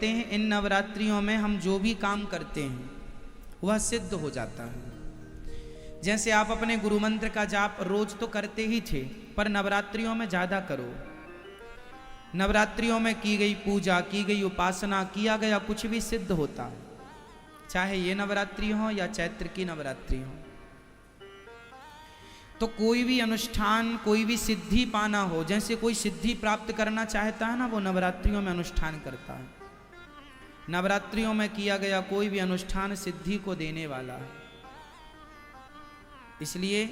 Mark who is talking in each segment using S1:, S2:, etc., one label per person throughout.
S1: कहते हैं इन नवरात्रियों में हम जो भी काम करते हैं वह सिद्ध हो जाता है। जैसे आप अपने गुरु मंत्र का जाप रोज तो करते ही थे, पर नवरात्रियों में ज़्यादा करो। नवरात्रियों में की गई पूजा, की गई उपासना, किया गया कुछ भी सिद्ध होता है, चाहे ये नवरात्रि हो या चैत्र की नवरात्रि हो। तो कोई भी अनुष्ठान, कोई भी सिद्धि पाना हो, जैसे कोई सिद्धि प्राप्त करना चाहता है ना, वो नवरात्रियों में अनुष्ठान करता है। नवरात्रियों में किया गया कोई भी अनुष्ठान सिद्धि को देने वाला है। इसलिए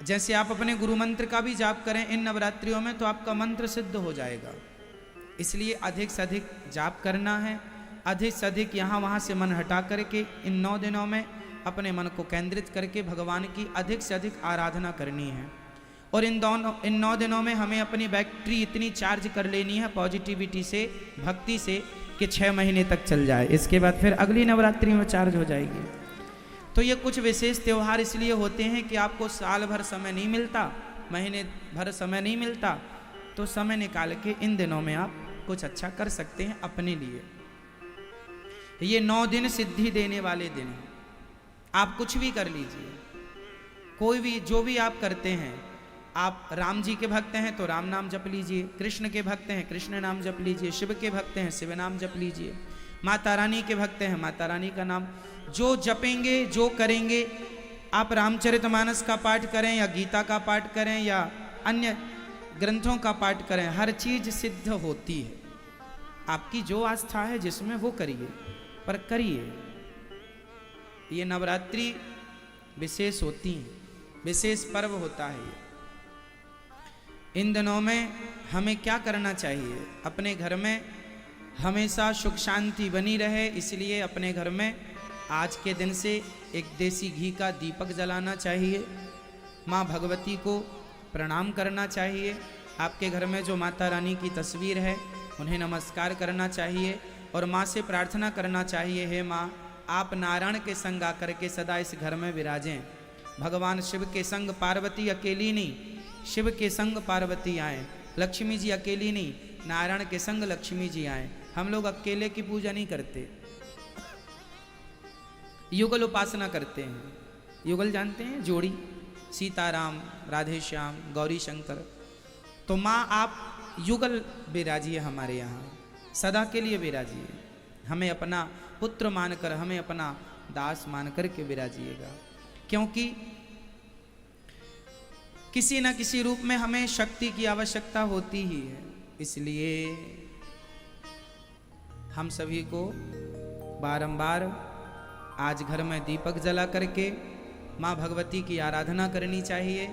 S1: जैसे आप अपने गुरु मंत्र का भी जाप करें इन नवरात्रियों में तो आपका मंत्र सिद्ध हो जाएगा। इसलिए अधिक से अधिक जाप करना है, अधिक से अधिक यहाँ वहाँ से मन हटा करके इन 9 दिनों में अपने मन को केंद्रित करके भगवान की अधिक से अधिक आराधना करनी है। और इन 9 दिनों में हमें अपनी बैटरी इतनी चार्ज कर लेनी है पॉजिटिविटी से, भक्ति से, कि 6 महीने तक चल जाए। इसके बाद फिर अगली नवरात्रि में चार्ज हो जाएगी। तो ये कुछ विशेष त्यौहार इसलिए होते हैं कि आपको साल भर समय नहीं मिलता, महीने भर समय नहीं मिलता, तो समय निकाल के इन दिनों में आप कुछ अच्छा कर सकते हैं अपने लिए। ये 9 दिन सिद्धि देने वाले दिन हैं। आप कुछ भी कर लीजिए, कोई भी जो भी आप करते हैं। आप राम जी के भक्त हैं तो राम नाम जप लीजिए, कृष्ण के भक्त हैं कृष्ण नाम जप लीजिए, शिव के भक्त हैं शिव नाम जप लीजिए, माता रानी के भक्त हैं माता रानी का नाम जो जपेंगे, जो करेंगे। आप रामचरितमानस का पाठ करें या गीता का पाठ करें या अन्य ग्रंथों का पाठ करें, हर चीज सिद्ध होती है। आपकी जो आस्था है जिसमें वो करिए, पर करिए। ये नवरात्रि विशेष होती हैं, विशेष पर्व होता है। इन दिनों में हमें क्या करना चाहिए? अपने घर में हमेशा सुख शांति बनी रहे, इसलिए अपने घर में आज के दिन से एक देसी घी का दीपक जलाना चाहिए। माँ भगवती को प्रणाम करना चाहिए। आपके घर में जो माता रानी की तस्वीर है उन्हें नमस्कार करना चाहिए और माँ से प्रार्थना करना चाहिए, हे माँ आप नारायण के संग आकर के सदा इस घर में विराजें। भगवान शिव के संग पार्वती अकेली नहीं, शिव के संग पार्वती आए। लक्ष्मी जी अकेली नहीं, नारायण के संग लक्ष्मी जी आए। हम लोग अकेले की पूजा नहीं करते, युगल उपासना करते हैं। युगल जानते हैं? जोड़ी, सीताराम, राधे श्याम, गौरी शंकर। तो माँ आप युगल विराजिए हमारे यहाँ, सदा के लिए विराजिए। हमें अपना पुत्र मानकर, हमें अपना दास मानकर के विराजिएगा, क्योंकि किसी न किसी रूप में हमें शक्ति की आवश्यकता होती ही है। इसलिए हम सभी को बारंबार आज घर में दीपक जला करके माँ भगवती की आराधना करनी चाहिए।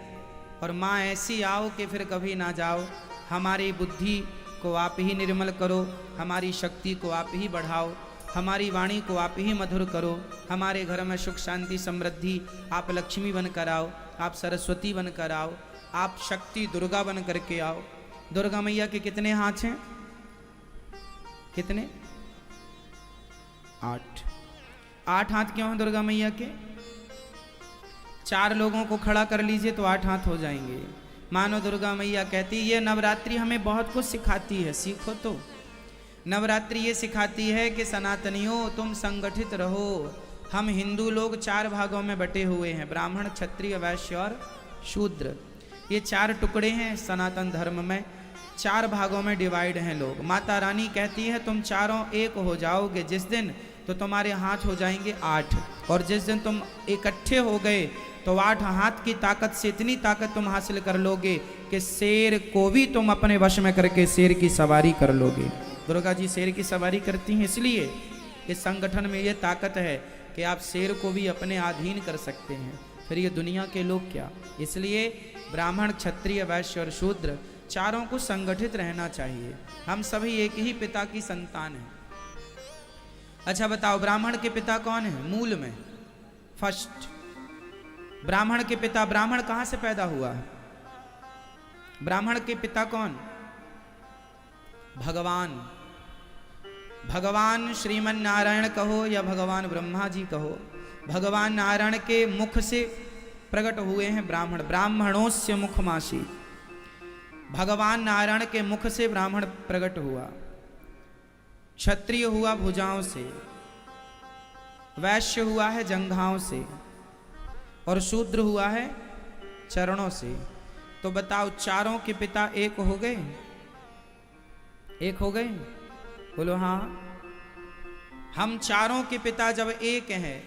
S1: और माँ ऐसी आओ कि फिर कभी ना जाओ। हमारी बुद्धि को आप ही निर्मल करो, हमारी शक्ति को आप ही बढ़ाओ, हमारी वाणी को आप ही मधुर करो। हमारे घर में सुख शांति समृद्धि आप लक्ष्मी बनकर आओ, आप सरस्वती बनकर आओ, आप शक्ति दुर्गा बन करके आओ। दुर्गा मैया के कितने हाथ हैं? कितने? 8। 8 हाथ क्यों हैं दुर्गा मैया के? 4 लोगों को खड़ा कर लीजिए तो 8 हाथ हो जाएंगे। मानो दुर्गा मैया कहती ये नवरात्रि हमें बहुत कुछ सिखाती है, सीखो तो। नवरात्रि ये सिखाती है कि सनातनियों तुम संगठित रहो। हम हिंदू लोग 4 भागों में बटे हुए हैं, ब्राह्मण, क्षत्रिय, वैश्य और शूद्र। ये 4 टुकड़े हैं सनातन धर्म में, 4 भागों में डिवाइड हैं लोग। माता रानी कहती है तुम चारों एक हो जाओगे जिस दिन, तो तुम्हारे हाथ हो जाएंगे 8। और जिस दिन तुम इकट्ठे हो गए तो 8 हाथ की ताकत से इतनी ताकत तुम हासिल कर लोगे कि शेर को भी तुम अपने वश में करके शेर की सवारी कर लोगे। दुर्गा जी शेर की सवारी करती हैं, इसलिए इस संगठन में ये ताकत है कि आप शेर को भी अपने अधीन कर सकते हैं। फिर ये दुनिया के लोग क्या। इसलिए ब्राह्मण, क्षत्रिय, वैश्य और शूद्र चारों को संगठित रहना चाहिए। हम सभी एक ही पिता की संतान हैं। अच्छा बताओ, ब्राह्मण के पिता कौन है? मूल में फर्स्ट ब्राह्मण के पिता, ब्राह्मण कहां से पैदा हुआ है? ब्राह्मण के पिता कौन? भगवान। भगवान श्रीमन नारायण कहो या भगवान ब्रह्मा जी कहो, भगवान नारायण के मुख से प्रकट हुए हैं ब्राह्मण। ब्राह्मणोस्य मुखमासी, भगवान नारायण के मुख से ब्राह्मण प्रकट हुआ। क्षत्रिय हुआ भुजाओं से, वैश्य हुआ है जंघाओं से, और शूद्र हुआ है चरणों से। तो बताओ, चारों के पिता एक हो गए? एक हो गए? बोलो हाँ। हम चारों के पिता जब एक हैं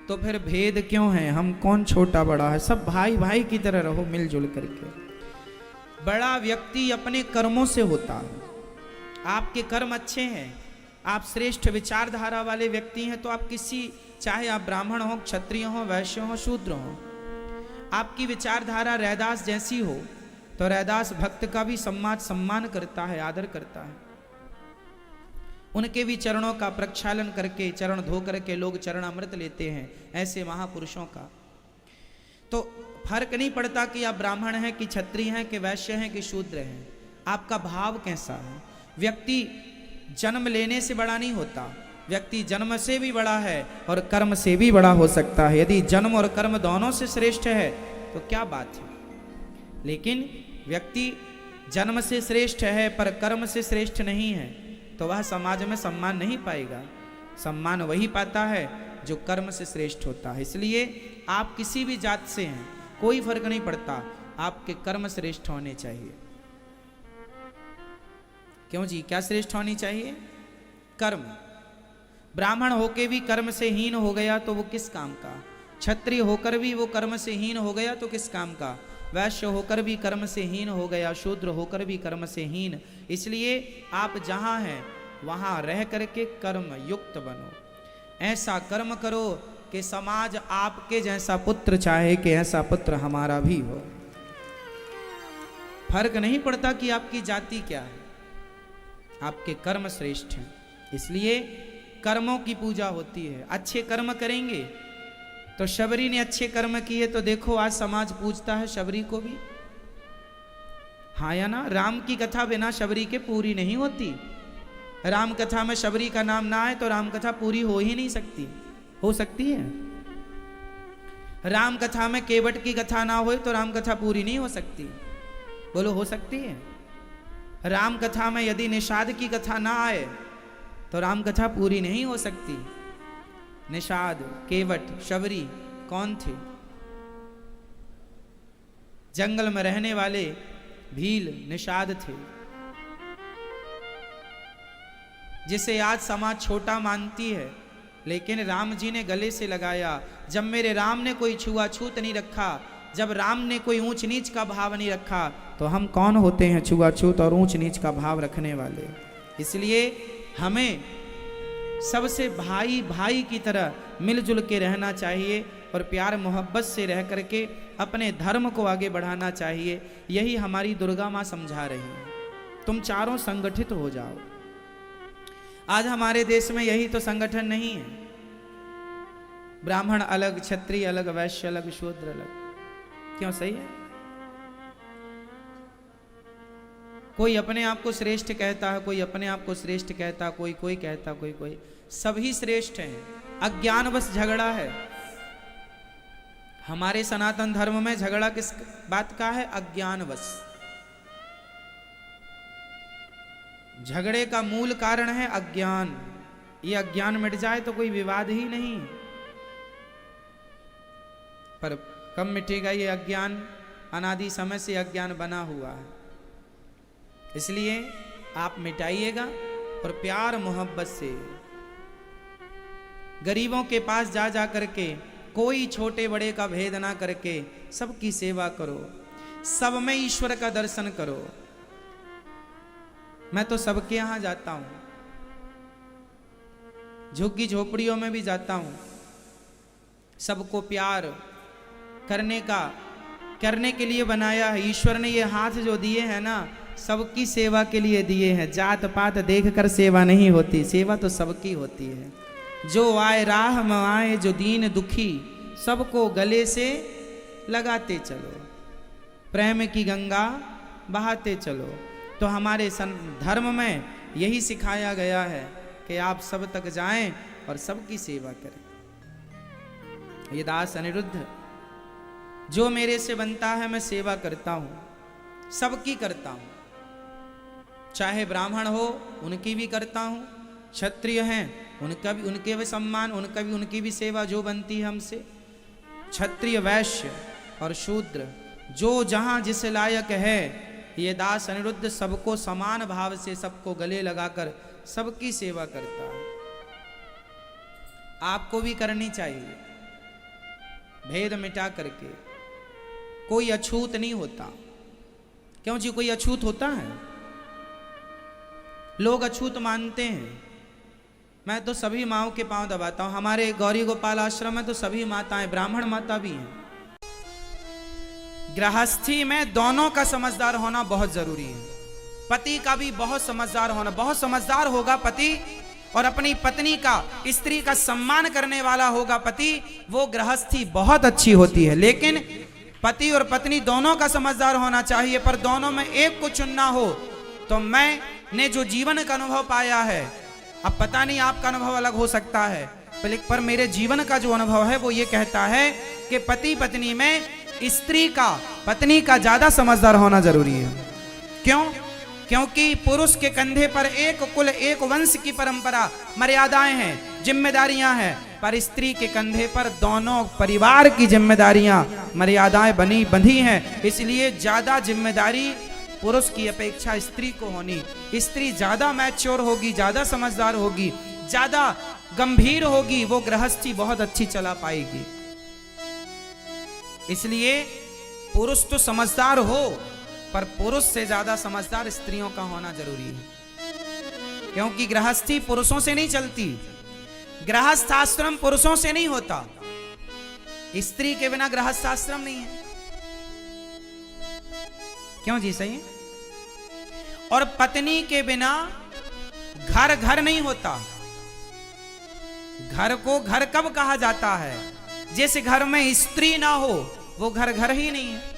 S1: तो फिर भेद क्यों है? हम कौन छोटा बड़ा है? सब भाई भाई की तरह रहो मिलजुल करके। बड़ा व्यक्ति अपने कर्मों से होता है। आपके कर्म अच्छे हैं, आप श्रेष्ठ विचारधारा वाले व्यक्ति हैं, तो आप किसी, चाहे आप ब्राह्मण हो, क्षत्रिय हो, वैश्य हो, शूद्र हो, आपकी विचारधारा रैदास जैसी हो तो रैदास भक्त का भी सम्मान करता है, आदर करता है। उनके भी चरणों का प्रक्षालन करके, चरण धो करके लोग चरण अमृत लेते हैं, ऐसे महापुरुषों का। तो फर्क नहीं पड़ता कि आप ब्राह्मण हैं कि क्षत्रिय हैं कि वैश्य हैं कि शूद्र हैं, आपका भाव कैसा है। व्यक्ति जन्म लेने से बड़ा नहीं होता, व्यक्ति जन्म से भी बड़ा है और कर्म से भी बड़ा हो सकता है। यदि जन्म और कर्म दोनों से श्रेष्ठ है तो क्या बात है। लेकिन व्यक्ति जन्म से श्रेष्ठ है पर कर्म से श्रेष्ठ नहीं है तो वह समाज में सम्मान नहीं पाएगा। सम्मान वही पाता है जो कर्म से श्रेष्ठ होता है। इसलिए आप किसी भी जात से हैं, कोई फर्क नहीं पड़ता, आपके कर्म श्रेष्ठ होने चाहिए। क्यों जी, क्या श्रेष्ठ होनी चाहिए? कर्म। ब्राह्मण होके भी कर्म से हीन हो गया तो वो किस काम का? क्षत्रिय होकर भी वो कर्म से हीन हो गया तो किस काम का? वैश्य होकर भी कर्म से हीन हो गया, शूद्र होकर भी कर्म से हीन। इसलिए आप जहां हैं वहां रह करके कर्म युक्त बनो। ऐसा कर्म करो कि समाज आपके जैसा पुत्र चाहे कि ऐसा पुत्र हमारा भी हो। फर्क नहीं पड़ता कि आपकी जाति क्या है, आपके कर्म श्रेष्ठ हैं। इसलिए कर्मों की पूजा होती है। अच्छे कर्म करेंगे तो शबरी ने अच्छे कर्म किए तो देखो आज समाज पूजता है शबरी को भी। हाँ या ना? राम की कथा बिना शबरी के पूरी नहीं होती। राम कथा में शबरी का नाम ना आए तो राम कथा पूरी हो ही नहीं सकती। हो सकती है? राम कथा में केवट की कथा ना हो तो राम कथा पूरी नहीं हो सकती। बोलो हो सकती है? राम कथा में यदि निषाद की कथा ना आए तो राम कथा पूरी नहीं हो सकती। निषाद, केवट, शबरी कौन थे? जंगल में रहने वाले भील निषाद थे, जिसे आज समाज छोटा मानती है। लेकिन राम जी ने गले से लगाया। जब मेरे राम ने कोई छुआछूत नहीं रखा, जब राम ने कोई ऊंच नीच का भाव नहीं रखा, तो हम कौन होते हैं छुआछूत और ऊंच नीच का भाव रखने वाले। इसलिए हमें सबसे भाई भाई की तरह मिलजुल के रहना चाहिए और प्यार मोहब्बत से रह करके अपने धर्म को आगे बढ़ाना चाहिए। यही हमारी दुर्गा माँ समझा रही है। तुम चारों संगठित हो जाओ। आज हमारे देश में यही तो संगठन नहीं है। ब्राह्मण अलग, क्षत्रिय अलग, वैश्य अलग, शूद्र अलग। क्यों? सही है? कोई अपने आप को श्रेष्ठ कहता है, कोई अपने आप को श्रेष्ठ कहता, कोई कोई कहता, कोई कोई। सभी श्रेष्ठ हैं, अज्ञान बस झगड़ा है। हमारे सनातन धर्म में झगड़ा किस बात का है? अज्ञान बस। झगड़े का मूल कारण है अज्ञान। ये अज्ञान मिट जाए तो कोई विवाद ही नहीं। पर कब मिटेगा ये अज्ञान? अनादि समय से अज्ञान बना हुआ है। इसलिए आप मिटाइएगा और प्यार मोहब्बत से गरीबों के पास जा जा करके कोई छोटे बड़े का भेद ना करके सबकी सेवा करो, सब में ईश्वर का दर्शन करो। मैं तो सबके यहां जाता हूं, झुग्गी झोपड़ियों में भी जाता हूं। सबको प्यार करने के लिए बनाया है। ईश्वर ने ये हाथ जो दिए हैं ना, सबकी सेवा के लिए दिए हैं। जात पात देखकर सेवा नहीं होती, सेवा तो सबकी होती है। जो आए राह में आए, जो दीन दुखी, सबको गले से लगाते चलो, प्रेम की गंगा बहाते चलो। तो हमारे धर्म में यही सिखाया गया है कि आप सब तक जाएं और सबकी सेवा करें। ये दास अनिरुद्ध, जो मेरे से बनता है मैं सेवा करता हूं, सबकी करता हूं। चाहे ब्राह्मण हो उनकी भी करता हूं, क्षत्रिय हैं उनका भी, उनके भी सम्मान, उनका भी, उनकी भी सेवा जो बनती है हमसे। क्षत्रिय, वैश्य और शूद्र जो जहाँ जिस लायक है, ये दास अनिरुद्ध सबको समान भाव से, सबको गले लगाकर सबकी सेवा करता है। आपको भी करनी चाहिए, भेद मिटा करके। कोई अछूत नहीं होता। क्यों जी, कोई अछूत होता है? लोग अछूत मानते हैं। मैं तो सभी माओं के पांव दबाता हूं। हमारे गौरी गोपाल आश्रम में तो सभी माताएं, ब्राह्मण माता भी हैं। गृहस्थी में दोनों का समझदार होना बहुत जरूरी है। पति का भी बहुत समझदार होना, बहुत समझदार होगा पति और अपनी पत्नी का, स्त्री का सम्मान करने वाला होगा पति, वो गृहस्थी बहुत अच्छी होती है। लेकिन पति और पत्नी दोनों का समझदार होना चाहिए, पर दोनों में एक को चुनना हो। तो मैंने जो जीवन का अनुभव पाया है, अब पता नहीं आपका अनुभव अलग हो सकता है, पर मेरे जीवन का जो अनुभव है वो ये कहता है कि पति पत्नी में स्त्री का, पत्नी का ज्यादा समझदार होना जरूरी है। क्यों? क्योंकि पुरुष के कंधे पर एक कुल, एक वंश की परंपरा, मर्यादाएं हैं, जिम्मेदारियां हैं, पर स्त्री के कंधे पर दोनों परिवार की जिम्मेदारियां, मर्यादाएं बंधी हैं। इसलिए ज्यादा जिम्मेदारी पुरुष की अपेक्षा स्त्री को होनी। स्त्री ज्यादा मैच्योर होगी, ज्यादा समझदार होगी, ज्यादा गंभीर होगी, वो गृहस्थी बहुत अच्छी चला पाएगी। इसलिए पुरुष तो समझदार हो, पर पुरुष से ज्यादा समझदार स्त्रियों का होना जरूरी है। क्योंकि गृहस्थी पुरुषों से नहीं चलती, गृहस्थ आश्रम पुरुषों से नहीं होता। स्त्री के बिना गृहस्थ आश्रम नहीं है। क्यों जी? सही है। और पत्नी के बिना घर घर नहीं होता। घर को घर कब कहा जाता है? जिस घर में स्त्री ना हो वो घर घर ही नहीं है।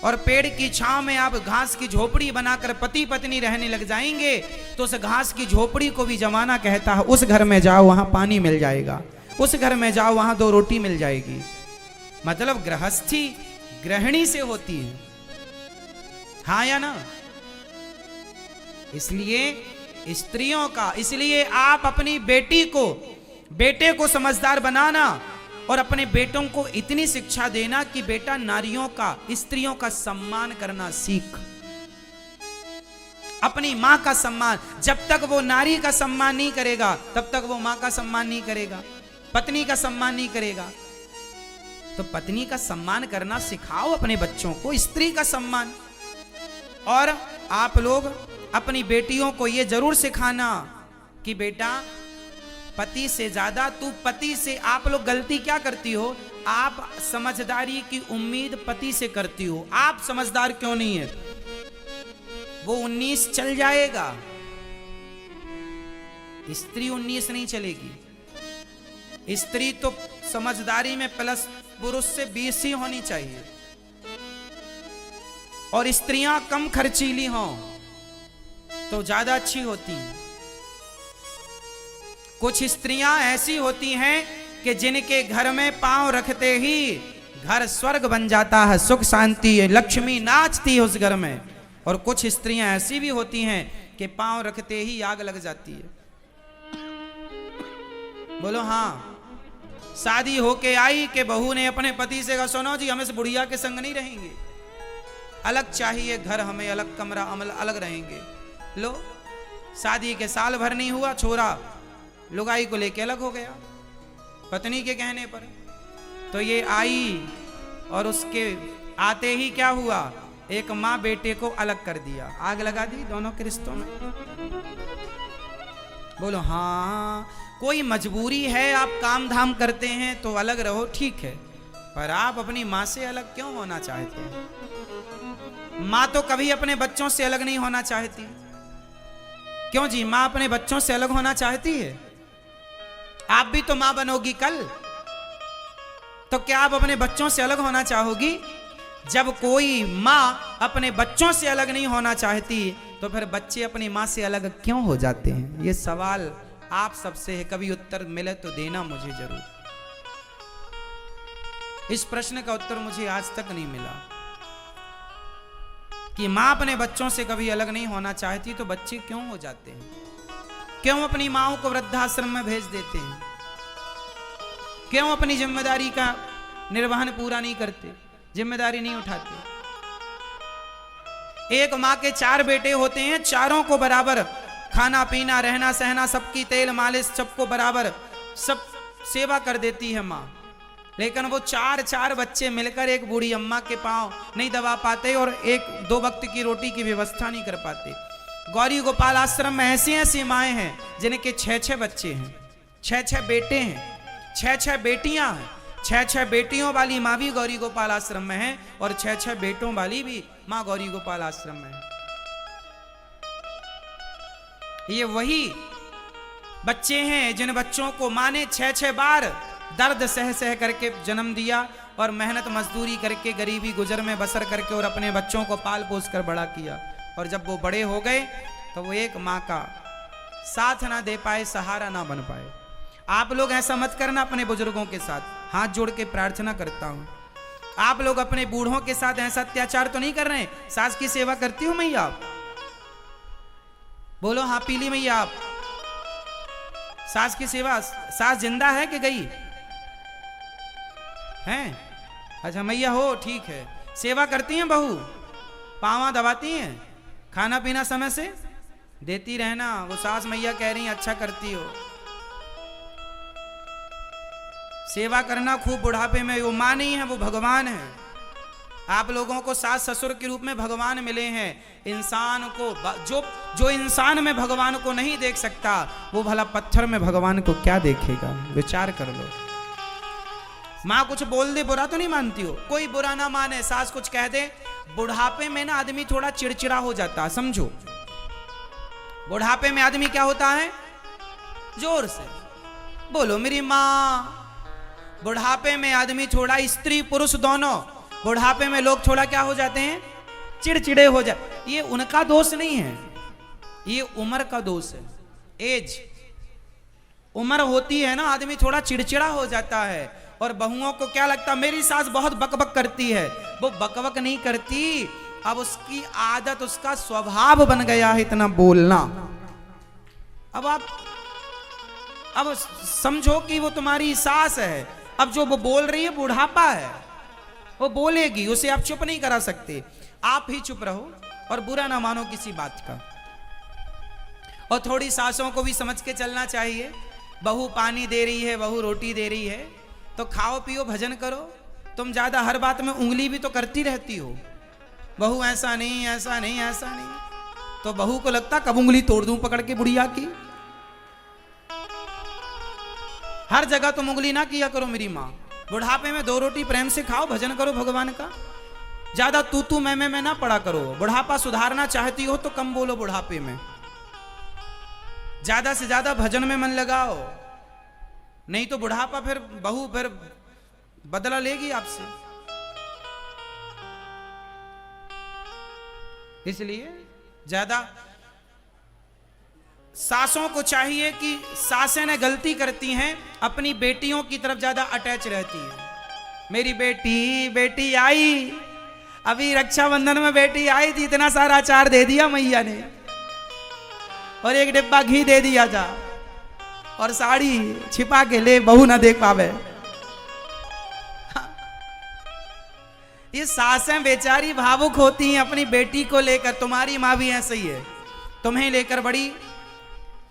S1: और पेड़ की छांव में आप घास की झोपड़ी बनाकर पति पत्नी रहने लग जाएंगे तो उस घास की झोपड़ी को भी जमाना कहता है। उस घर में जाओ वहां पानी मिल जाएगा, उस घर में जाओ वहां 2 रोटी मिल जाएगी। मतलब गृहस्थी गृहिणी से होती है, हाँ या ना? इसलिए स्त्रियों का, इसलिए आप अपनी बेटे को समझदार बनाना और अपने बेटों को इतनी शिक्षा देना कि बेटा नारियों का, स्त्रियों का सम्मान करना सीख। अपनी मां का सम्मान, जब तक वो नारी का सम्मान नहीं करेगा तब तक वो मां का सम्मान नहीं करेगा, पत्नी का सम्मान नहीं करेगा। तो पत्नी का सम्मान करना सिखाओ अपने बच्चों को, स्त्री का सम्मान। और आप लोग अपनी बेटियों को ये जरूर सिखाना कि बेटा पति से ज्यादा तू पति से, आप लोग गलती क्या करती हो, आप समझदारी की उम्मीद पति से करती हो। आप समझदार क्यों नहीं है? वो 19 चल जाएगा, स्त्री 19 नहीं चलेगी। स्त्री तो समझदारी में प्लस पुरुष से 20 ही होनी चाहिए। और स्त्रियां कम खर्चीली हों तो ज्यादा अच्छी होती हैं। कुछ स्त्रियां ऐसी होती हैं कि जिनके घर में पांव रखते ही घर स्वर्ग बन जाता है, सुख शांति है, लक्ष्मी नाचती है उस घर में। और कुछ स्त्रियां ऐसी भी होती हैं कि पांव रखते ही आग लग जाती है। बोलो हाँ। शादी होके आई कि बहू ने अपने पति से कहा, सुनो जी हम इस बुढ़िया के संग नहीं रहेंगे, अलग चाहिए घर हमें, अलग कमरा, अलग रहेंगे। लो, शादी के साल भर नहीं हुआ, छोरा लुगाई को लेके अलग हो गया पत्नी के कहने पर। तो ये आई और उसके आते ही क्या हुआ, एक माँ बेटे को अलग कर दिया, आग लगा दी दोनों के रिश्तों में। बोलो हाँ। कोई मजबूरी है, आप काम धाम करते हैं तो अलग रहो, ठीक है, पर आप अपनी माँ से अलग क्यों होना चाहते हैं? माँ तो कभी अपने बच्चों से अलग नहीं होना चाहती। क्यों जी? माँ अपने बच्चों से अलग होना चाहती है। आप भी तो मां बनोगी कल, तो क्या आप अपने बच्चों से अलग होना चाहोगी? जब कोई मां अपने बच्चों से अलग नहीं होना चाहती तो फिर बच्चे अपनी मां से अलग क्यों हो जाते हैं? ये सवाल आप सबसे है, कभी उत्तर मिले तो देना मुझे जरूर। इस प्रश्न का उत्तर मुझे आज तक नहीं मिला कि मां अपने बच्चों से कभी अलग नहीं होना चाहती तो बच्चे क्यों हो जाते हैं। क्यों अपनी माओ को वृद्धाश्रम में भेज देते हैं? क्यों अपनी जिम्मेदारी का निर्वहन पूरा नहीं करते, जिम्मेदारी नहीं उठाते? एक माँ के 4 बेटे होते हैं, चारों को बराबर खाना पीना रहना सहना सबकी तेल मालिश सबको बराबर सब सेवा कर देती है माँ। लेकिन वो 4 बच्चे मिलकर एक बूढ़ी अम्मा के पांव नहीं दबा पाते और 1-2 वक्त की रोटी की व्यवस्था नहीं कर पाते। गौरी गोपाल आश्रम में ऐसी ऐसी माएँ हैं जिनके 6-6 बच्चे हैं, 6-6 बेटे हैं, 6-6 बेटियां हैं। 6-6 बेटियों वाली माँ भी गौरी गोपाल आश्रम में है और 6-6 बेटों वाली भी माँ गौरी गोपाल आश्रम में है। ये वही बच्चे हैं जिन बच्चों को माँ ने 6-6 बार दर्द सह सह करके जन्म दिया और मेहनत मजदूरी करके गरीबी गुजर में बसर करके और अपने बच्चों को पाल पोस कर बड़ा किया। और जब वो बड़े हो गए तो वो एक माँ का साथ ना दे पाए, सहारा ना बन पाए। आप लोग ऐसा मत करना अपने बुजुर्गों के साथ, हाथ जोड़ के प्रार्थना करता हूं। आप लोग अपने बूढ़ों के साथ ऐसा अत्याचार तो नहीं कर रहे हैं? सास की सेवा करती हो मैया आप? बोलो हाँ पीली मैया आप। सास की सेवा, सास जिंदा है कि गई हैं? अच्छा मैया हो, ठीक है। सेवा करती हैं बहू, पाँव दबाती हैं, खाना पीना समय से देती रहना। वो सास मैया कह रही हैं अच्छा करती हो। सेवा करना खूब बुढ़ापे में। वो माँ नहीं है, वो भगवान है। आप लोगों को सास ससुर के रूप में भगवान मिले हैं। इंसान को जो इंसान में भगवान को नहीं देख सकता वो भला पत्थर में भगवान को क्या देखेगा? विचार कर लो। माँ कुछ बोल दे बुरा तो नहीं मानती हो? कोई बुरा ना माने, सास कुछ कह दे, बुढ़ापे में ना आदमी थोड़ा चिड़चिड़ा हो जाता है, समझो। बुढ़ापे में आदमी क्या होता है? जोर से बोलो मेरी माँ। बुढ़ापे में आदमी थोड़ा, स्त्री पुरुष दोनों, बुढ़ापे में लोग थोड़ा क्या हो जाते हैं? चिड़चिड़े हो जाते। ये उनका दोष नहीं है, ये उम्र का दोष है। एज, उम्र होती है ना, आदमी थोड़ा चिड़चिड़ा हो जाता है। और बहुओं को क्या लगता, मेरी सास बहुत बकबक करती है। वो बकबक नहीं करती, अब उसकी आदत, उसका स्वभाव बन गया है इतना बोलना। अब आप समझो कि वो तुम्हारी सास है, अब जो वो बोल रही है बुढ़ापा है, वो बोलेगी, उसे आप चुप नहीं करा सकते। आप ही चुप रहो और बुरा ना मानो किसी बात का। और थोड़ी सासों को भी समझ के चलना चाहिए। बहू पानी दे रही है, बहू रोटी दे रही है, तो खाओ पियो भजन करो। तुम ज्यादा हर बात में उंगली भी तो करती रहती हो। बहू ऐसा नहीं, ऐसा नहीं, ऐसा नहीं, तो बहू को लगता कब उंगली तोड़ दूं पकड़ के बुढ़िया की। हर जगह तुम उंगली ना किया करो मेरी माँ। बुढ़ापे में 2 रोटी प्रेम से खाओ, भजन करो भगवान का। ज्यादा तू मैं ना पड़ा करो। बुढ़ापा सुधारना चाहती हो तो कम बोलो बुढ़ापे में, ज्यादा से ज्यादा भजन में मन लगाओ। नहीं तो बुढ़ापा फिर बहू फिर बदला लेगी आपसे। इसलिए ज्यादा सासों को चाहिए कि सासें ने गलती करती हैं, अपनी बेटियों की तरफ ज्यादा अटैच रहती हैं। मेरी बेटी आई, अभी रक्षाबंधन में बेटी आई थी, इतना सारा अचार दे दिया मैया ने और 1 डिब्बा घी दे दिया जा, और साड़ी छिपा के ले, बहू ना देख पावे। ये सासें बेचारी भावुक होती हैं अपनी बेटी को लेकर। तुम्हारी माँ भी ऐसे ही है, तुम्हें लेकर बड़ी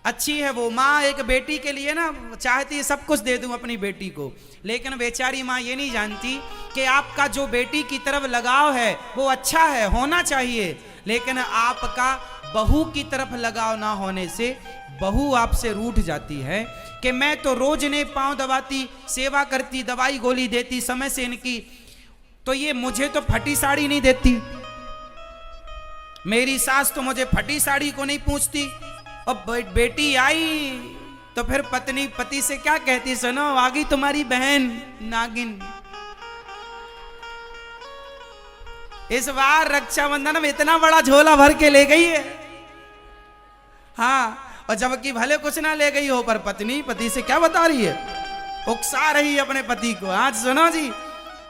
S1: अच्छी है वो माँ। एक बेटी के लिए ना चाहती है सब कुछ दे दूं अपनी बेटी को, लेकिन बेचारी माँ ये नहीं जानती कि आपका जो बेटी की तरफ लगाव है वो अच्छा है, होना चाहिए, लेकिन आपका बहू की तरफ लगाव ना होने से बहू आपसे रूठ जाती है कि मैं तो रोज ने पांव दबाती, सेवा करती, दवाई गोली देती समय से इनकी, तो ये मुझे तो फटी साड़ी नहीं देती। मेरी सास तो मुझे फटी साड़ी को नहीं पूछती। और बेटी आई तो फिर पत्नी पति से क्या कहती, सुनो आ गई तुम्हारी बहन नागिन। इस बार रक्षाबंधन में इतना बड़ा झोला भर के ले गई है। हाँ, और जबकि भले कुछ ना ले गई हो, पर पत्नी पति से क्या बता रही है, उकसा रही है अपने पति को। आज सुनो जी,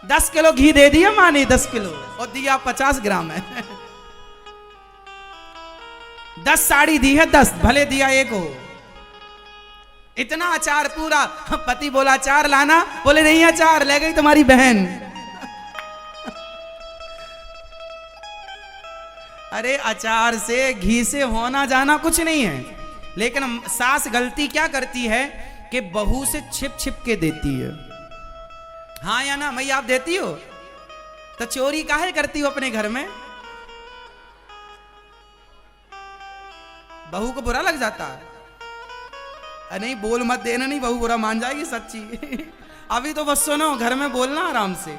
S1: 10 किलो घी दे दिया माँ ने, 10 किलो, और दिया 50 ग्राम है। 10 साड़ी दी है, 10 भले दिया 1 हो, इतना अचार पूरा। पति बोला अचार लाना, बोले नहीं अचार, ले गई तुम्हारी बहन। अरे अचार से घी से होना जाना कुछ नहीं है, लेकिन सास गलती क्या करती है कि बहू से छिप छिप के देती है। हाँ या ना मैया, आप देती हो तो चोरी काहे करती हो अपने घर में? बहू को बुरा लग जाता है। नहीं बोल मत देना, नहीं बहू बुरा मान जाएगी सच्ची। अभी तो बस सुनो, घर में बोलना आराम से।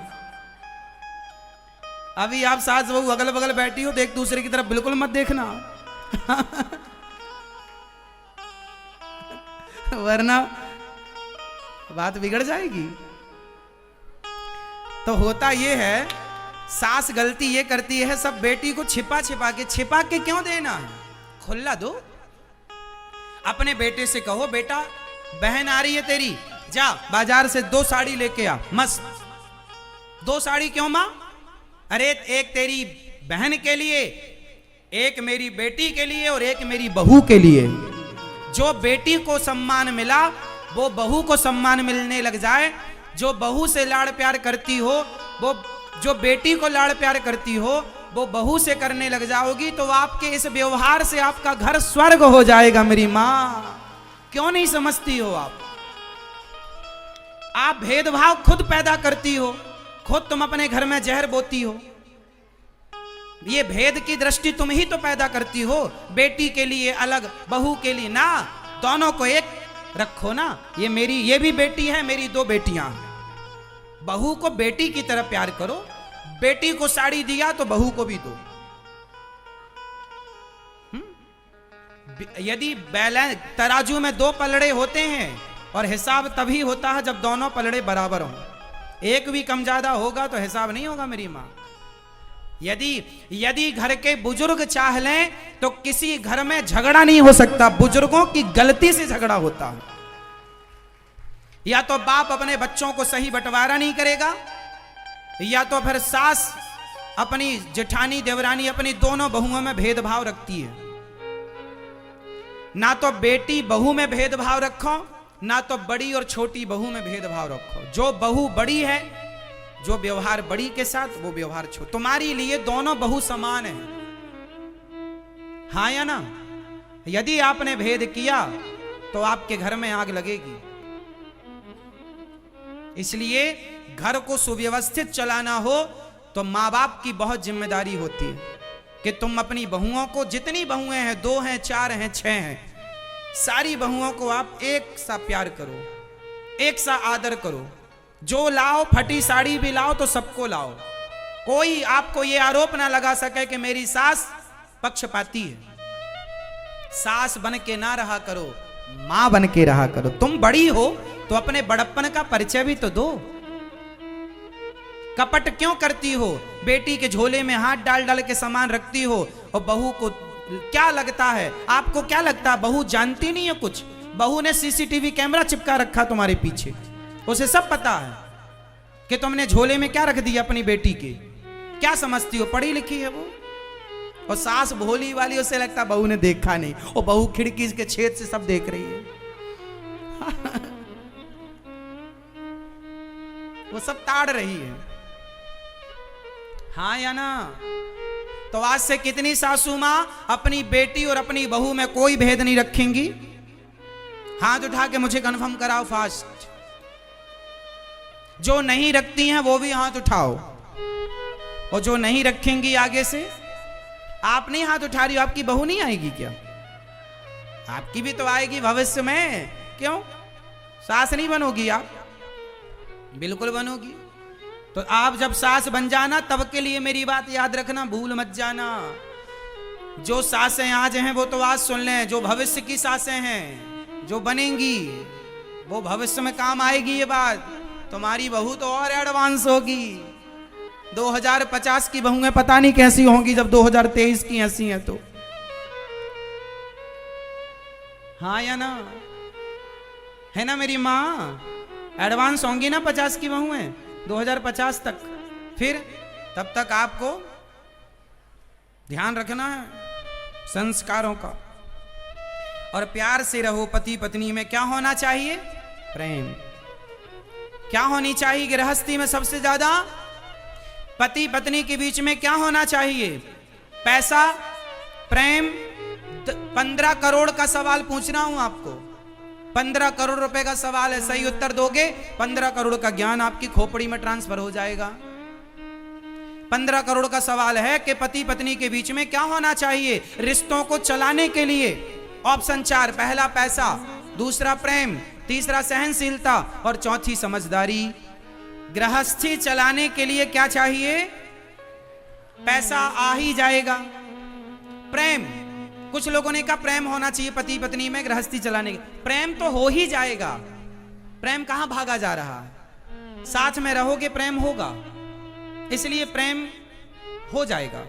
S1: अभी आप सास बहू अगल बगल बैठी हो तो एक दूसरे की तरफ बिल्कुल मत देखना। वरना बात बिगड़ जाएगी। तो होता ये है, सास गलती ये करती है, सब बेटी को छिपा छिपा के क्यों देना है? खुला दो। अपने बेटे से कहो, बेटा बहन आ रही है तेरी, जा बाजार से 2 साड़ी लेके आ मस्त। 2 साड़ी क्यों मां? अरे एक तेरी बहन के लिए, एक मेरी बेटी के लिए और एक मेरी बहू के लिए। जो बेटी को सम्मान मिला वो बहू को सम्मान मिलने लग जाए। जो बहू से लाड़ प्यार करती हो, वो जो बेटी को लाड़ प्यार करती हो, वो बहू से करने लग जाओगी, तो आपके इस व्यवहार से आपका घर स्वर्ग हो जाएगा मेरी मां। क्यों नहीं समझती हो आप? आप भेदभाव खुद पैदा करती हो, खुद तुम अपने घर में जहर बोती हो। ये भेद की दृष्टि तुम ही तो पैदा करती हो। बेटी के लिए अलग, बहू के लिए ना, दोनों को एक रखो ना। ये भी बेटी है, मेरी 2 बेटियां हैं। बहू को बेटी की तरह प्यार करो। बेटी को साड़ी दिया तो बहू को भी दो। यदि बैलेंस, तराजू में 2 पलड़े होते हैं और हिसाब तभी होता है जब दोनों पलड़े बराबर हों। एक भी कम ज्यादा होगा तो हिसाब नहीं होगा मेरी मां। यदि घर के बुजुर्ग चाह लें तो किसी घर में झगड़ा नहीं हो सकता। बुजुर्गों की गलती से झगड़ा होता है। या तो बाप अपने बच्चों को सही बंटवारा नहीं करेगा, या तो फिर सास अपनी जेठानी देवरानी अपनी दोनों बहुओं में भेदभाव रखती है। ना तो बेटी बहू में भेदभाव रखो, ना तो बड़ी और छोटी बहू में भेदभाव रखो। जो बहू बड़ी है, जो व्यवहार बड़ी के साथ, वो व्यवहार छोटा। तुम्हारे लिए दोनों बहू समान है। हाँ या ना? यदि आपने भेद किया तो आपके घर में आग लगेगी। इसलिए घर को सुव्यवस्थित चलाना हो तो माँ बाप की बहुत जिम्मेदारी होती है कि तुम अपनी बहुओं को, जितनी बहुएं हैं, 2 हैं, 4 हैं, 6 हैं, सारी बहुओं को आप एक सा प्यार करो, एक सा आदर करो। जो लाओ, फटी साड़ी भी लाओ तो सबको लाओ। कोई आपको ये आरोप ना लगा सके कि मेरी सास पक्षपाती है। सास बन के ना रहा करो, मां बन के रहा करो। तुम बड़ी हो तो अपने बड़प्पन का परिचय भी तो दो। कपट क्यों करती हो? बेटी के झोले में हाथ डाल डाल के सामान रखती हो। और बहू को क्या लगता है? आपको क्या लगता है बहू जानती नहीं है कुछ? बहू ने सीसीटीवी कैमरा चिपका रखा तुम्हारे पीछे, उसे सब पता है कि तुमने झोले में क्या रख दिया अपनी बेटी के। क्या समझती हो पढ़ी लिखी है वो? और सास भोली वाली, उसे लगता बहू ने देखा नहीं। और बहू खिड़की के छेद से सब देख रही है। वो सब ताड़ रही है। हाँ या ना? तो आज से कितनी सासू मां अपनी बेटी और अपनी बहू में कोई भेद नहीं रखेंगी? हाथ उठा के मुझे कंफर्म कराओ फास्ट। जो नहीं रखती हैं वो भी हाथ उठाओ, और जो नहीं रखेंगी आगे से। आप नहीं हाथ उठा रही हो, आपकी बहू नहीं आएगी क्या? आपकी भी तो आएगी भविष्य में। क्यों? सास नहीं बनोगी आप? बिल्कुल बनोगी। तो आप जब सास बन जाना तब के लिए मेरी बात याद रखना, भूल मत जाना। जो सासें आज हैं वो तो आज सुन लें, जो भविष्य की सासें हैं, जो बनेंगी वो भविष्य में काम आएगी। ये बात, तुम्हारी बहू तो और एडवांस होगी। 2050 की बहुएं पता नहीं कैसी होंगी जब 2023 की ऐसी हैं तो। हाँ या ना? है ना मेरी माँ? एडवांस होंगी ना 50 की बहुएं 2050 तक। फिर तब तक आपको ध्यान रखना है संस्कारों का। और प्यार से रहो। पति पत्नी में क्या होना चाहिए? प्रेम। क्या होनी चाहिए गृहस्थी में? सबसे ज्यादा पति पत्नी के बीच में क्या होना चाहिए? पैसा, प्रेम। 15 करोड़ का सवाल पूछ रहा हूं आपको, 15 करोड़ रुपए का सवाल है। सही उत्तर दोगे 15 करोड़ का ज्ञान आपकी खोपड़ी में ट्रांसफर हो जाएगा। 15 करोड़ का सवाल है कि पति पत्नी के बीच में क्या होना चाहिए रिश्तों को चलाने के लिए? ऑप्शन 4, पहला पैसा, दूसरा प्रेम, तीसरा सहनशीलता और चौथी समझदारी। गृहस्थी चलाने के लिए क्या चाहिए? पैसा आ ही जाएगा। प्रेम, कुछ लोगों ने कहा प्रेम होना चाहिए पति पत्नी में गृहस्थी चलाने के। प्रेम तो हो ही जाएगा। प्रेम कहां भागा जा रहा है? साथ में रहोगे प्रेम होगा, इसलिए प्रेम हो जाएगा।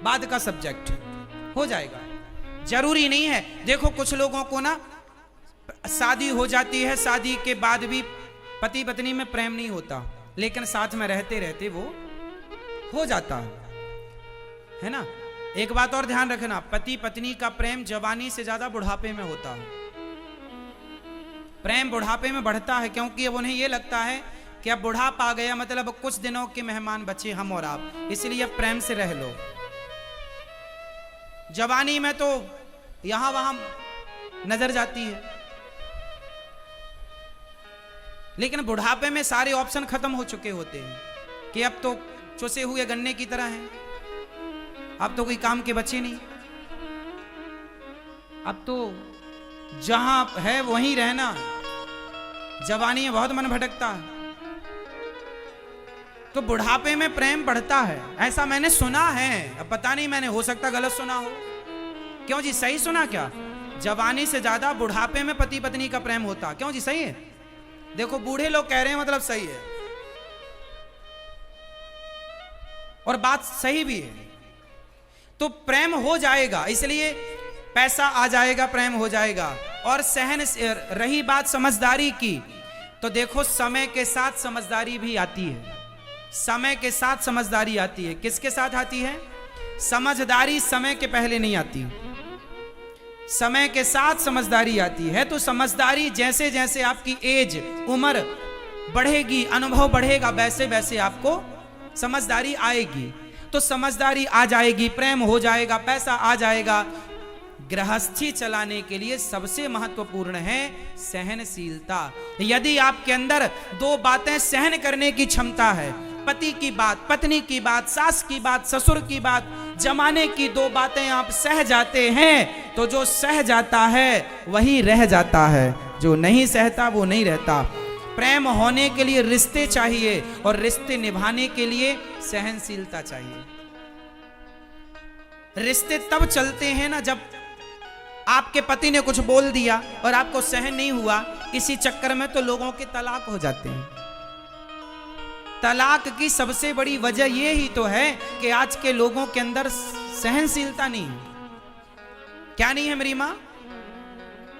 S1: बाद का सब्जेक्ट हो जाएगा, जरूरी नहीं है। देखो कुछ लोगों को ना शादी हो जाती है, शादी के बाद भी पति पत्नी में प्रेम नहीं होता, लेकिन साथ में रहते रहते वो हो जाता है ना। एक बात और ध्यान रखना, पति पत्नी का प्रेम जवानी से ज्यादा बुढ़ापे में होता है। प्रेम बुढ़ापे में बढ़ता है, क्योंकि अब उन्हें यह लगता है कि अब बुढ़ापा आ गया, मतलब कुछ दिनों के मेहमान बचे हम और आप, इसलिए अब प्रेम से रह लो। जवानी में तो यहां वहां नजर जाती है, लेकिन बुढ़ापे में सारे ऑप्शन खत्म हो चुके होते हैं कि अब तो चुसे हुए गन्ने की तरह हैं, अब तो कोई काम के बच्चे नहीं, अब तो जहां है वहीं रहना। जवानी में बहुत मन भटकता है, तो बुढ़ापे में प्रेम बढ़ता है, ऐसा मैंने सुना है। अब पता नहीं, मैंने हो सकता गलत सुना हो। क्यों जी, सही सुना क्या? जवानी से ज्यादा बुढ़ापे में पति पत्नी का प्रेम होता। क्यों जी, सही है? देखो बूढ़े लोग कह रहे हैं, मतलब सही है, और बात सही भी है। तो प्रेम हो जाएगा, इसलिए पैसा आ जाएगा, प्रेम हो जाएगा। और सहन, रही बात समझदारी की, तो देखो समय के साथ समझदारी भी आती है। समय के साथ समझदारी आती है। किसके साथ आती है? समझदारी समय के पहले नहीं आती, समय के साथ समझदारी आती है। तो समझदारी जैसे जैसे आपकी एज, उम्र बढ़ेगी, अनुभव बढ़ेगा, वैसे वैसे आपको समझदारी आएगी। तो समझदारी आ जाएगी, प्रेम हो जाएगा, पैसा आ जाएगा। गृहस्थी चलाने के लिए सबसे महत्वपूर्ण है सहनशीलता। यदि आपके अंदर दो बातें सहन करने की क्षमता है, पति की बात, पत्नी की बात, सास की बात, ससुर की बात, जमाने की दो बातें आप सह जाते हैं, तो जो सह जाता है वही रह जाता है, जो नहीं सहता वो नहीं रहता। प्रेम होने के लिए रिश्ते चाहिए, और रिश्ते निभाने के लिए सहनशीलता चाहिए। रिश्ते तब चलते हैं ना जब आपके पति ने कुछ बोल दिया और आपको सहन नहीं हुआ, इसी चक्कर में तो लोगों के तलाक हो जाते हैं। तलाक की सबसे बड़ी वजह ये ही तो है कि आज के लोगों के अंदर सहनशीलता नहीं है। क्या नहीं है मेरी मां?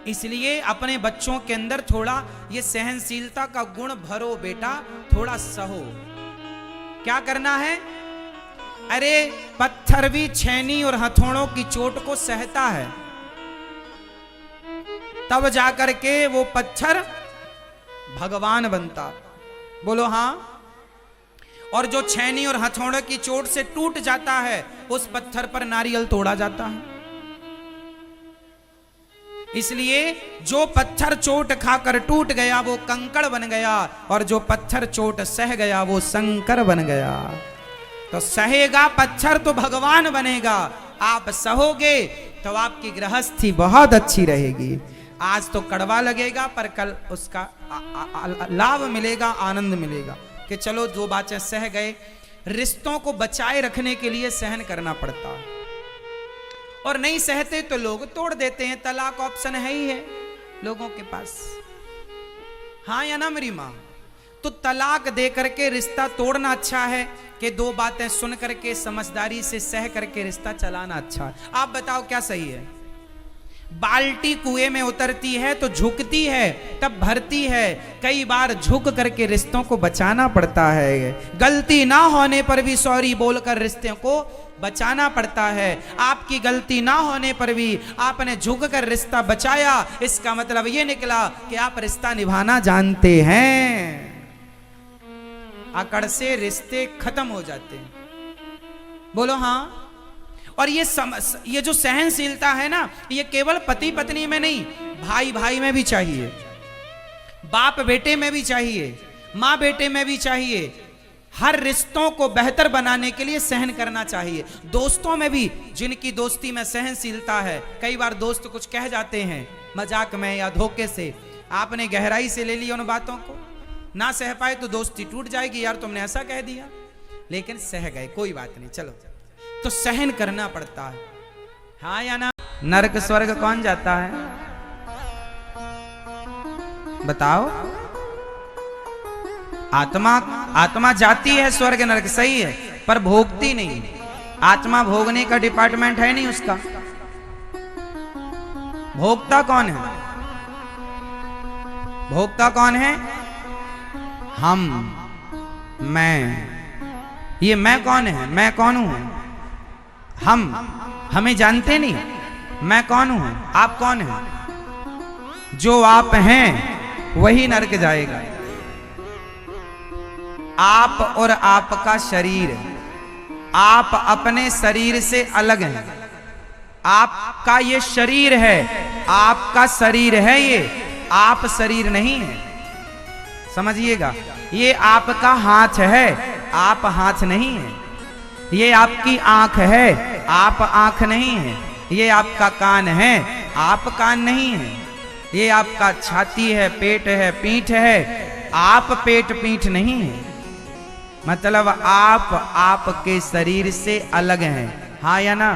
S1: इसलिए अपने बच्चों के अंदर थोड़ा ये सहनशीलता का गुण भरो बेटा, थोड़ा सहो। क्या करना है? अरे पत्थर भी छेनी और हथौड़ों की चोट को सहता है, तब जाकर के वो पत्थर भगवान बनता। बोलो हाँ। और जो छेनी और हथौड़े की चोट से टूट जाता है, उस पत्थर पर नारियल तोड़ा जाता है। इसलिए जो पत्थर चोट खाकर टूट गया वो कंकड़ बन गया, और जो पत्थर चोट सह गया वो शंकर बन गया। तो सहेगा पत्थर तो भगवान बनेगा। आप सहोगे तो आपकी गृहस्थी बहुत अच्छी रहेगी। आज तो कड़वा लगेगा, पर कल उसका लाभ मिलेगा, आनंद मिलेगा कि चलो दो बातें सह गए। रिश्तों को बचाए रखने के लिए सहन करना पड़ता है, और नहीं सहते तो लोग तोड़ देते हैं। तलाक ऑप्शन है ही है लोगों के पास, हाँ या ना मेरी मां? तो तलाक दे करके रिश्ता तोड़ना अच्छा है कि दो बातें सुन करके समझदारी से सह करके रिश्ता चलाना अच्छा है? आप बताओ क्या सही है? बाल्टी कुएं में उतरती है तो झुकती है, तब भरती है। कई बार झुक करके रिश्तों को बचाना पड़ता है। गलती ना होने पर भी सॉरी बोलकर रिश्तों को बचाना पड़ता है। आपकी गलती ना होने पर भी आपने झुक कर रिश्ता बचाया, इसका मतलब ये निकला कि आप रिश्ता निभाना जानते हैं। अकड़ से रिश्ते खत्म हो जाते हैं। बोलो हाँ। और ये जो सहनशीलता है ना, ये केवल पति पत्नी में नहीं, भाई भाई में भी चाहिए, बाप बेटे में भी चाहिए, माँ बेटे में भी चाहिए। हर रिश्तों को बेहतर बनाने के लिए सहन करना चाहिए। दोस्तों में भी, जिनकी दोस्ती में सहनशीलता है, कई बार दोस्त कुछ कह जाते हैं मजाक में या धोखे से, आपने गहराई से ले ली उन बातों को, ना सह पाए तो दोस्ती टूट जाएगी। यार तुमने ऐसा कह दिया, लेकिन सह गए, कोई बात नहीं, चलो। तो सहन करना पड़ता है, हाँ या ना। नरक स्वर्ग कौन जाता है बताओ? आत्मा जाती है स्वर्ग नरक, सही है, पर भोगती नहीं। आत्मा भोगने का डिपार्टमेंट है नहीं उसका। भोगता कौन है? भोगता कौन है? हम, मैं। ये मैं कौन है? मैं कौन हूं? हम हमें जानते नहीं, मैं कौन हूं, आप कौन हैं? जो आप हैं वही नरक जाएगा। आप और आपका शरीर, आप अपने शरीर से अलग हैं। आपका ये शरीर है, आपका शरीर है ये, आप शरीर नहीं है, समझिएगा। ये आपका हाथ है, आप हाथ नहीं है। ये आपकी आंख है, आप आंख नहीं है। ये आपका कान है, आप कान नहीं है। ये आपका छाती है, पेट है, पीठ है, आप पेट पीठ नहीं है। मतलब आप आपके शरीर से अलग हैं, हाँ या ना?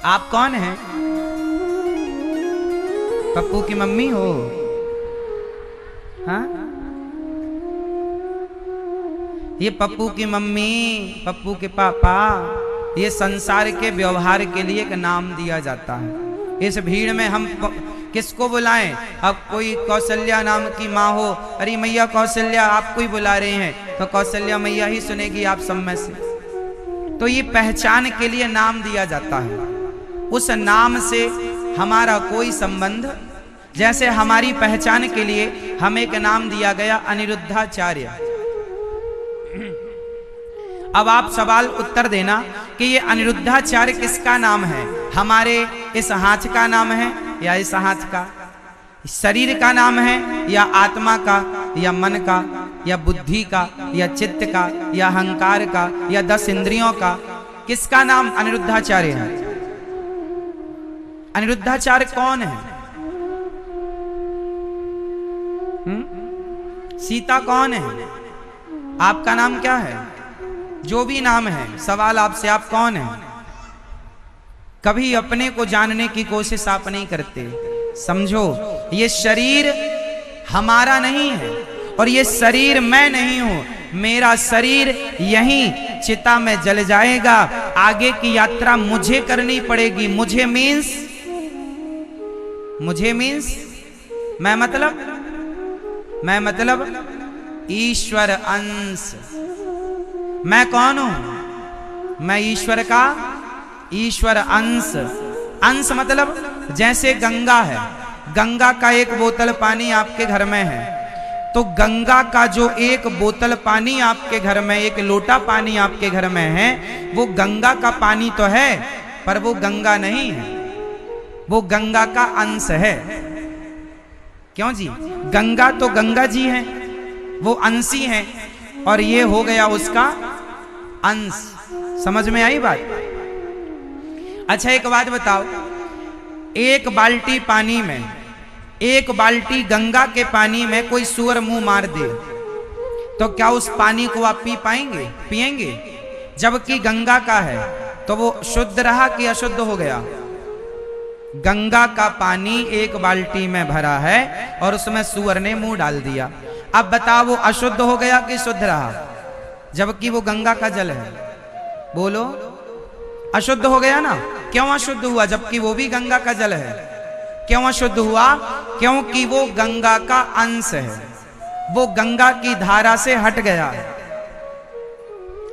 S1: आप कौन हैं? पप्पू की मम्मी हो? हाँ, ये पप्पू की मम्मी, पप्पू के पापा, ये संसार के व्यवहार के लिए एक नाम दिया जाता है। इस भीड़ में हम किसको बुलाएं? अब कोई कौशल्या नाम की माँ हो, अरे मैया कौशल्या आपको ही बुला रहे हैं, तो कौशल्या मैया ही सुनेगी आप सब में से। तो ये पहचान के लिए नाम दिया जाता है, उस नाम से हमारा कोई संबंध। जैसे हमारी पहचान के लिए हमें एक नाम दिया गया अनिरुद्धाचार्य। अब आप सवाल उत्तर देना कि ये अनिरुद्धाचार्य किसका नाम है? हमारे इस हाथ का नाम है या इस हाथ का? शरीर का नाम है या आत्मा का या मन का या बुद्धि का या चित्त का या अहंकार का या 10 इंद्रियों का? किसका नाम अनिरुद्धाचार्य है? अनिरुद्धाचार्य कौन है? सीता कौन है? आपका नाम क्या है? जो भी नाम है, सवाल आपसे, आप कौन हैं? कभी अपने को जानने की कोशिश आप नहीं करते। समझो, ये शरीर हमारा नहीं है और ये शरीर मैं नहीं हूं। मेरा शरीर यहीं चिता में जल जाएगा, आगे की यात्रा मुझे करनी पड़ेगी। मुझे मीन्स मैं मतलब ईश्वर अंश। मैं कौन हूं? मैं ईश्वर का ईश्वर अंश। अंश मतलब जैसे गंगा है, गंगा का एक बोतल पानी आपके घर में है, तो गंगा का जो एक बोतल पानी आपके घर में, एक लोटा पानी आपके घर में है, वो गंगा का पानी तो है, पर वो गंगा नहीं है, वो गंगा का अंश है। क्यों जी? गंगा तो गंगा जी हैं, वो अंशी हैं, और ये हो गया उसका अंश। समझ में आई बात? अच्छा एक बात बताओ, एक बाल्टी पानी में, एक बाल्टी गंगा के पानी में कोई सूअर मुंह मार दे, तो क्या उस पानी को आप पी पाएंगे? पिएंगे? जबकि गंगा का है, तो वो शुद्ध रहा कि अशुद्ध हो गया? गंगा का पानी एक बाल्टी में भरा है और उसमें सूअर ने मुंह डाल दिया। अब बताओ वो अशुद्ध हो गया कि शुद्ध रहा? जबकि वो गंगा का जल है। बोलो, अशुद्ध हो गया ना? क्यों अशुद्ध हुआ जबकि वो भी गंगा का जल है? क्यों अशुद्ध हुआ? क्योंकि वो गंगा का अंश है, वो गंगा की धारा से हट गया,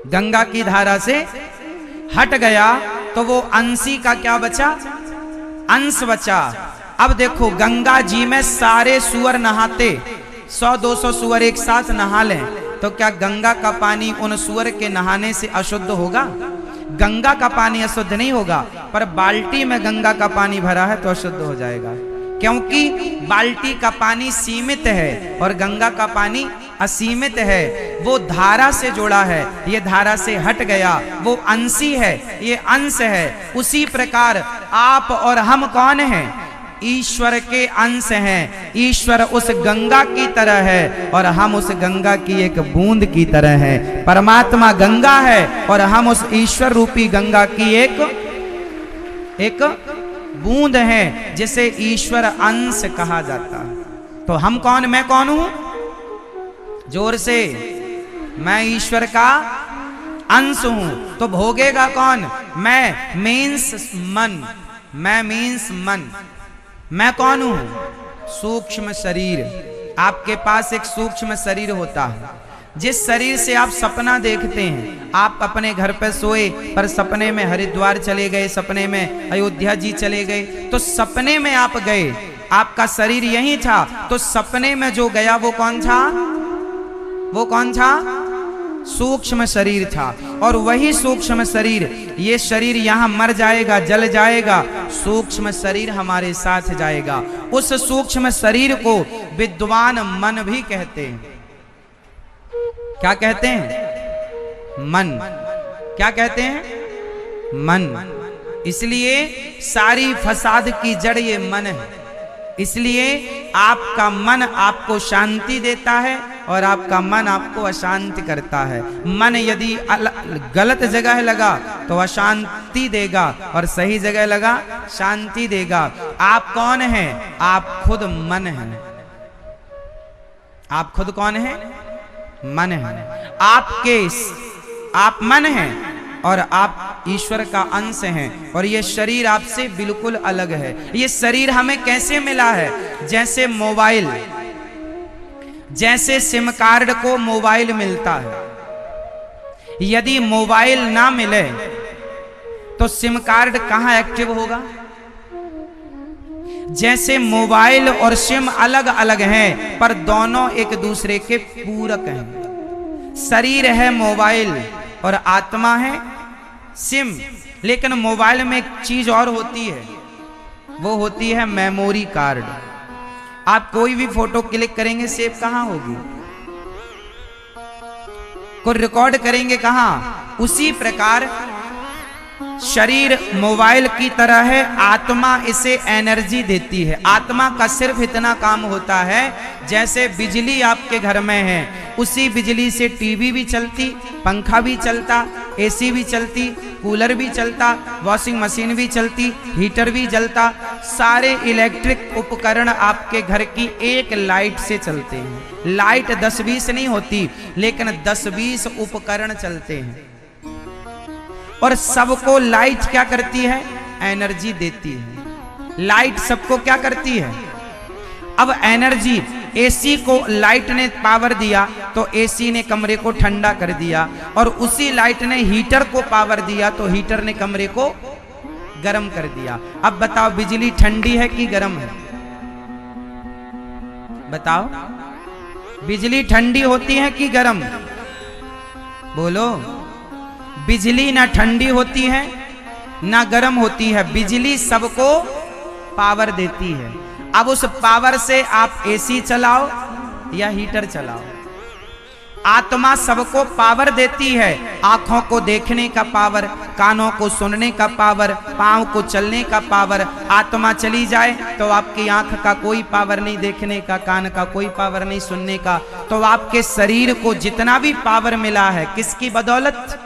S1: गंगा की धारा से हट गया, तो वो अंशी का क्या बचा? अंश बचा। अब देखो गंगा जी में सारे सुअर नहाते, 100-200 सुअर एक साथ नहा लें, तो क्या गंगा का पानी उन सुअर के नहाने से अशुद्ध होगा? गंगा का पानी अशुद्ध नहीं होगा, पर बाल्टी में गंगा का पानी भरा है तो अशुद्ध हो जाएगा, क्योंकि बाल्टी का पानी सीमित है और गंगा का पानी असीमित है। वो धारा से जुड़ा है, ये धारा से हट गया, वो अंशी है, ये अंश है। उसी प्रकार आप और हम कौन हैं? ईश्वर के अंश हैं। ईश्वर उस गंगा की तरह है और हम उस गंगा की एक बूंद की तरह हैं। परमात्मा गंगा है और हम उस ईश्वर रूपी गंगा की एक बूंद हैं, जिसे ईश्वर अंश कहा जाता है। तो हम कौन? मैं कौन हूं? जोर से, मैं ईश्वर का अंश हूं। तो भोगेगा कौन? मैं मीन्स मन, मैं मीन्स मन। मैं कौन हूं? सूक्ष्म शरीर। आपके पास एक सूक्ष्म शरीर होता है, जिस शरीर से आप सपना देखते हैं। आप अपने घर पर सोए पर सपने में हरिद्वार चले गए, सपने में अयोध्या जी चले गए, तो सपने में आप गए, आपका शरीर यही था, तो सपने में जो गया वो कौन था? वो कौन था? सूक्ष्म शरीर था। और वही सूक्ष्म शरीर, ये शरीर यहां मर जाएगा, जल जाएगा, सूक्ष्म शरीर हमारे साथ जाएगा। उस सूक्ष्म शरीर को विद्वान मन भी कहते हैं। क्या कहते हैं? मन। क्या कहते हैं? मन। इसलिए सारी फसाद की जड़ ये मन है। इसलिए आपका मन आपको शांति देता है और आपका मन आपको अशांति करता है। मन यदि गलत जगह लगा तो अशांति देगा और सही जगह लगा शांति देगा। आप कौन हैं? आप खुद मन हैं। आप खुद कौन हैं? मन है। आप मन हैं और आप ईश्वर का अंश हैं, और ये शरीर आपसे बिल्कुल अलग है। ये शरीर हमें कैसे मिला है? जैसे मोबाइल, जैसे सिम कार्ड को मोबाइल मिलता है, यदि मोबाइल ना मिले तो सिम कार्ड कहां एक्टिव होगा? जैसे मोबाइल और सिम अलग अलग हैं, पर दोनों एक दूसरे के पूरक हैं। शरीर है मोबाइल और आत्मा है सिम। लेकिन मोबाइल में एक चीज और होती है, वो होती है मेमोरी कार्ड। आप कोई भी फोटो क्लिक करेंगे, सेव कहां होगी? को रिकॉर्ड करेंगे कहां? उसी प्रकार शरीर मोबाइल की तरह है, आत्मा इसे एनर्जी देती है। आत्मा का सिर्फ इतना काम होता है, जैसे बिजली आपके घर में है, उसी बिजली से टीवी भी चलती, पंखा भी चलता, एसी भी चलती, कूलर भी चलता, वॉशिंग मशीन भी चलती, हीटर भी जलता। सारे इलेक्ट्रिक उपकरण आपके घर की एक लाइट से चलते हैं। लाइट 10-20 नहीं होती, लेकिन 10-20 उपकरण चलते हैं। और सबको लाइट क्या करती है? एनर्जी देती है। लाइट सबको क्या करती है? अब एनर्जी, एसी को लाइट ने पावर दिया तो एसी ने कमरे को ठंडा कर दिया, और उसी लाइट ने हीटर को पावर दिया तो हीटर ने कमरे को गर्म कर दिया। अब बताओ, बिजली ठंडी है कि गर्म है? बताओ, बिजली ठंडी होती है कि गर्म? बोलो। बिजली ना ठंडी होती है ना गर्म होती है, बिजली सबको पावर देती है। अब उस पावर से आप एसी चलाओ या हीटर चलाओ, आत्मा सबको पावर देती है। आंखों को देखने का पावर, कानों को सुनने का पावर, पांव को चलने का पावर। आत्मा चली जाए तो आपकी आंख का कोई पावर नहीं देखने का, कान का कोई पावर नहीं सुनने का। तो आपके शरीर को जितना भी पावर मिला है, किसकी बदौलत?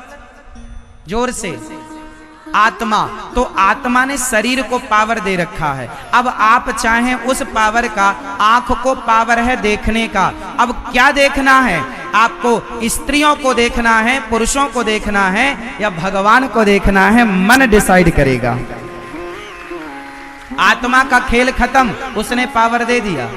S1: जोर से, आत्मा। तो आत्मा ने शरीर को पावर दे रखा है। अब आप चाहें उस पावर का, आंख को पावर है देखने का, अब क्या देखना है? आपको स्त्रियों को देखना है, पुरुषों को देखना है या भगवान को देखना है, मन डिसाइड करेगा। आत्मा का खेल खत्म, उसने पावर दे दिया।